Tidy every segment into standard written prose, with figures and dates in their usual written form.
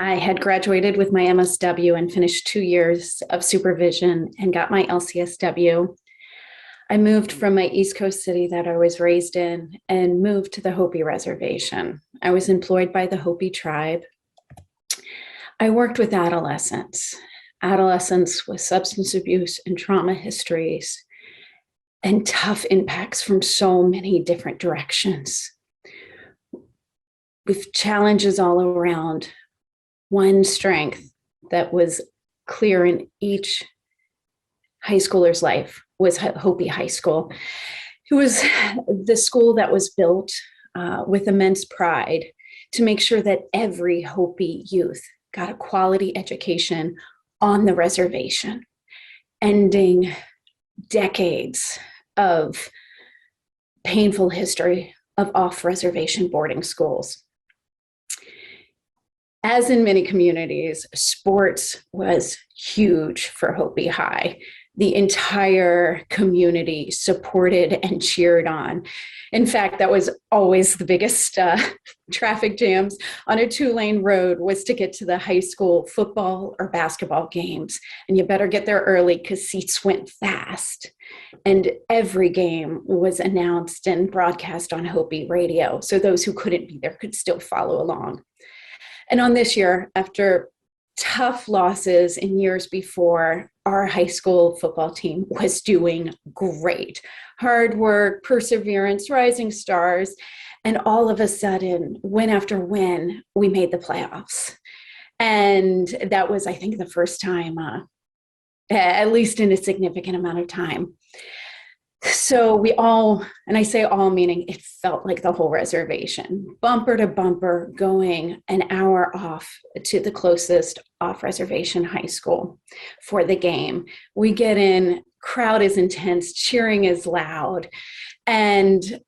I had graduated with my MSW and finished 2 years of supervision and got my LCSW. I moved from my East Coast city that I was raised in and moved to the Hopi reservation. I was employed by the Hopi Tribe. I worked with adolescents with substance abuse and trauma histories and tough impacts from so many different directions, with challenges all around. One strength that was clear in each high schooler's life was Hopi High School. It was the school that was built with immense pride to make sure that every Hopi youth got a quality education on the reservation, ending decades of painful history of off-reservation boarding schools. As in many communities, sports was huge for Hopi High. The entire community supported and cheered on. In fact, that was always the biggest traffic jams on a 2-lane road was to get to the high school football or basketball games. And you better get there early because seats went fast. And every game was announced and broadcast on Hopi radio, so those who couldn't be there could still follow along. And on this year, after tough losses in years before, our high school football team was doing great. Hard work, perseverance, rising stars, and all of a sudden, win after win, we made the playoffs. And that was, I think, the first time, at least in a significant amount of time. So we all, and I say all meaning it felt like the whole reservation, bumper to bumper, going an hour off to the closest off-reservation high school for the game. We get in, crowd is intense, cheering is loud. And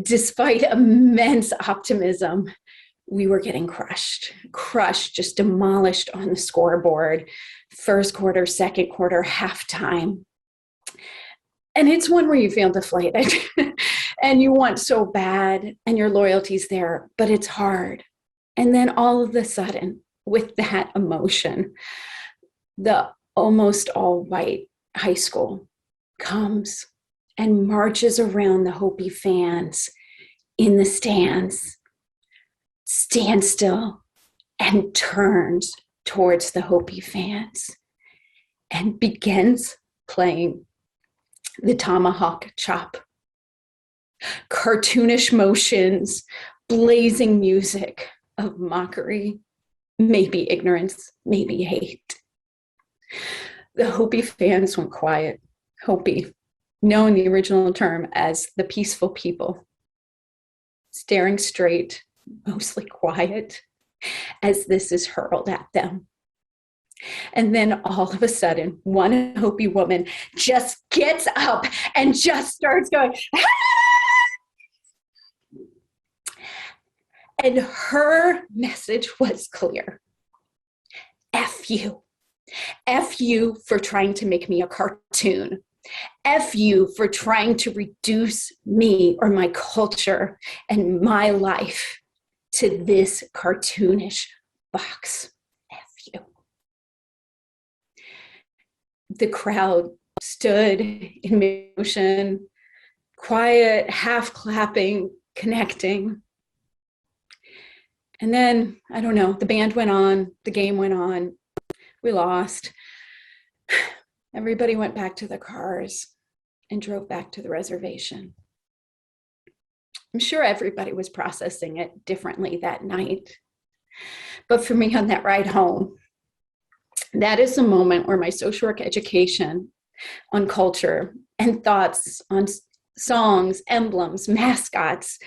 despite immense optimism, we were getting crushed, just demolished on the scoreboard, first quarter, second quarter, halftime. And it's one where you feel deflated and you want so bad and your loyalty's there, but it's hard. And then all of a sudden, with that emotion, the almost all white high school comes and marches around the Hopi fans in the stands, stands still and turns towards the Hopi fans and begins playing the tomahawk chop. Cartoonish motions, blazing music of mockery, maybe ignorance, maybe hate. The Hopi fans went quiet. Hopi, known the original term as the peaceful people, staring straight, mostly quiet, as this is hurled at them. And then all of a sudden, one Hopi woman just gets up and just starts going, ah! And her message was clear. F you. F you for trying to make me a cartoon. F you for trying to reduce me or my culture and my life to this cartoonish box. The crowd stood in motion, quiet, half clapping, connecting. And then, I don't know, the band went on, the game went on, we lost. Everybody went back to the cars and drove back to the reservation. I'm sure everybody was processing it differently that night. But for me on that ride home, that is the moment where my social work education on culture and thoughts on songs, emblems, mascots,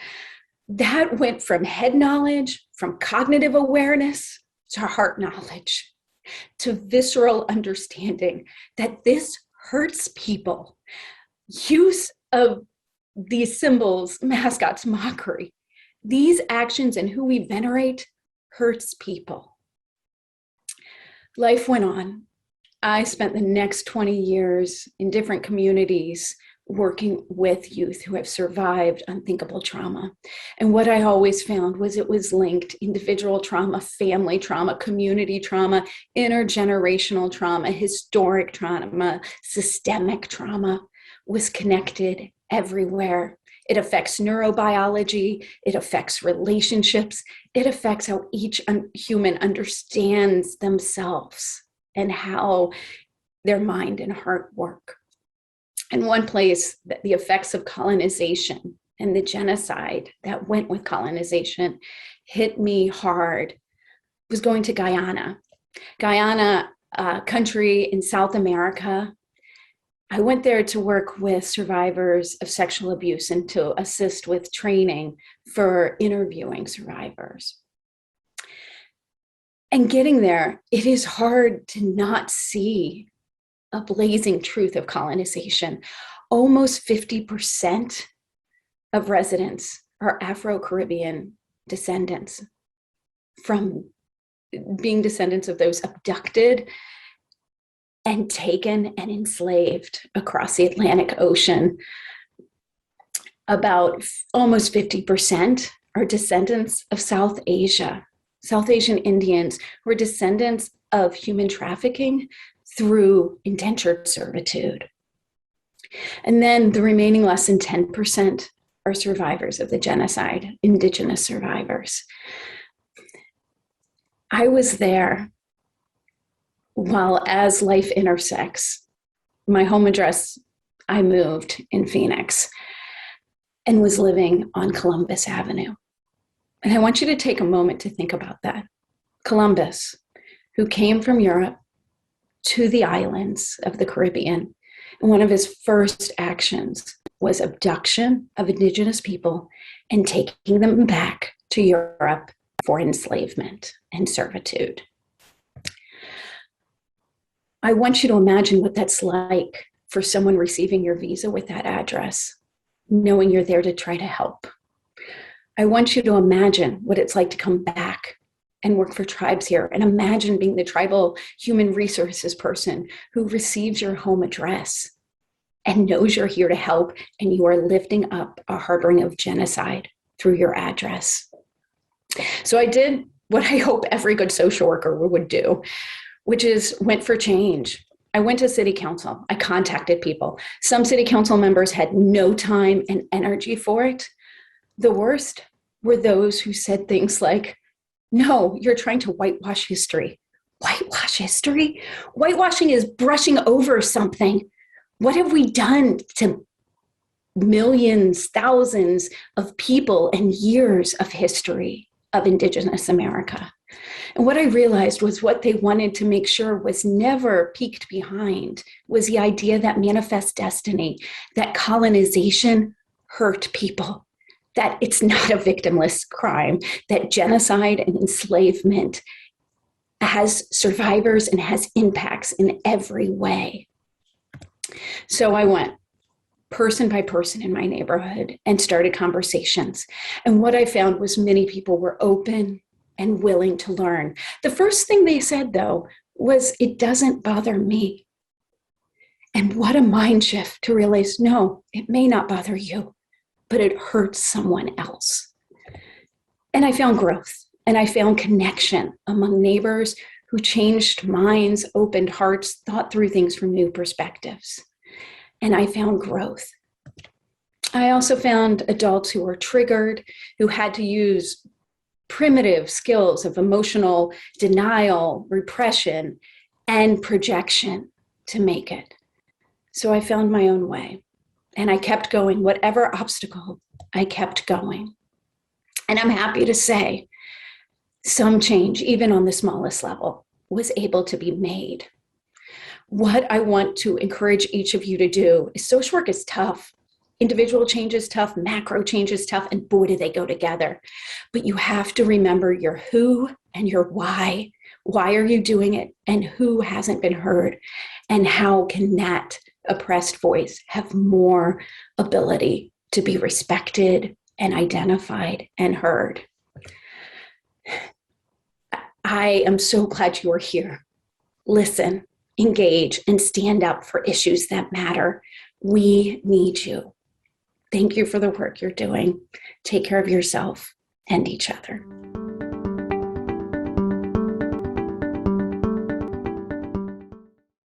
that went from head knowledge, from cognitive awareness to heart knowledge, to visceral understanding that this hurts people. Use of these symbols, mascots, mockery, these actions and who we venerate hurts people. Life went on. I spent the next 20 years in different communities working with youth who have survived unthinkable trauma. And what I always found was it was linked: individual trauma, family trauma, community trauma, intergenerational trauma, historic trauma, systemic trauma was connected everywhere. It affects neurobiology, it affects relationships, it affects how each human understands themselves and how their mind and heart work. And one place that the effects of colonization and the genocide that went with colonization hit me hard was going to Guyana. Guyana, a country in South America. I went there to work with survivors of sexual abuse and to assist with training for interviewing survivors. And getting there, it is hard to not see a blazing truth of colonization. Almost 50% of residents are Afro-Caribbean descendants, from being descendants of those abducted and taken and enslaved across the Atlantic Ocean. About almost 50% are descendants of South Asia, South Asian Indians who are descendants of human trafficking through indentured servitude. And then the remaining less than 10% are survivors of the genocide, indigenous survivors. I was there while, as life intersects, my home address, I moved in Phoenix and was living on Columbus Avenue. And I want you to take a moment to think about that. Columbus, who came from Europe to the islands of the Caribbean, and one of his first actions was abduction of indigenous people and taking them back to Europe for enslavement and servitude. I want you to imagine what that's like for someone receiving your visa with that address, knowing you're there to try to help. I want you to imagine what it's like to come back and work for tribes here, and imagine being the tribal human resources person who receives your home address and knows you're here to help, and you are lifting up a harboring of genocide through your address. So I did what I hope every good social worker would do, which is went for change. I went to city council. I contacted people. Some city council members had no time and energy for it. The worst were those who said things like, "No, you're trying to whitewash history." Whitewash history? Whitewashing is brushing over something. What have we done to millions, thousands of people and years of history of Indigenous America? And what I realized was what they wanted to make sure was never peeked behind was the idea that manifest destiny, that colonization hurt people, that it's not a victimless crime, that genocide and enslavement has survivors and has impacts in every way. So I went person by person in my neighborhood and started conversations. And what I found was many people were open and willing to learn. The first thing they said, though, was, "It doesn't bother me." And what a mind shift to realize, no, it may not bother you, but it hurts someone else. And I found growth, and I found connection among neighbors who changed minds, opened hearts, thought through things from new perspectives. And I found growth. I also found adults who were triggered, who had to use primitive skills of emotional denial, repression, and projection to make it. So I found my own way, and I kept going. Whatever obstacle, I kept going. And I'm happy to say some change, even on the smallest level, was able to be made. What I want to encourage each of you to do is, social work is tough. Individual change is tough, macro change is tough, and boy, do they go together. But you have to remember your who and your why. Why are you doing it? And who hasn't been heard? And how can that oppressed voice have more ability to be respected and identified and heard? I am so glad you are here. Listen, engage, and stand up for issues that matter. We need you. Thank you for the work you're doing. Take care of yourself and each other.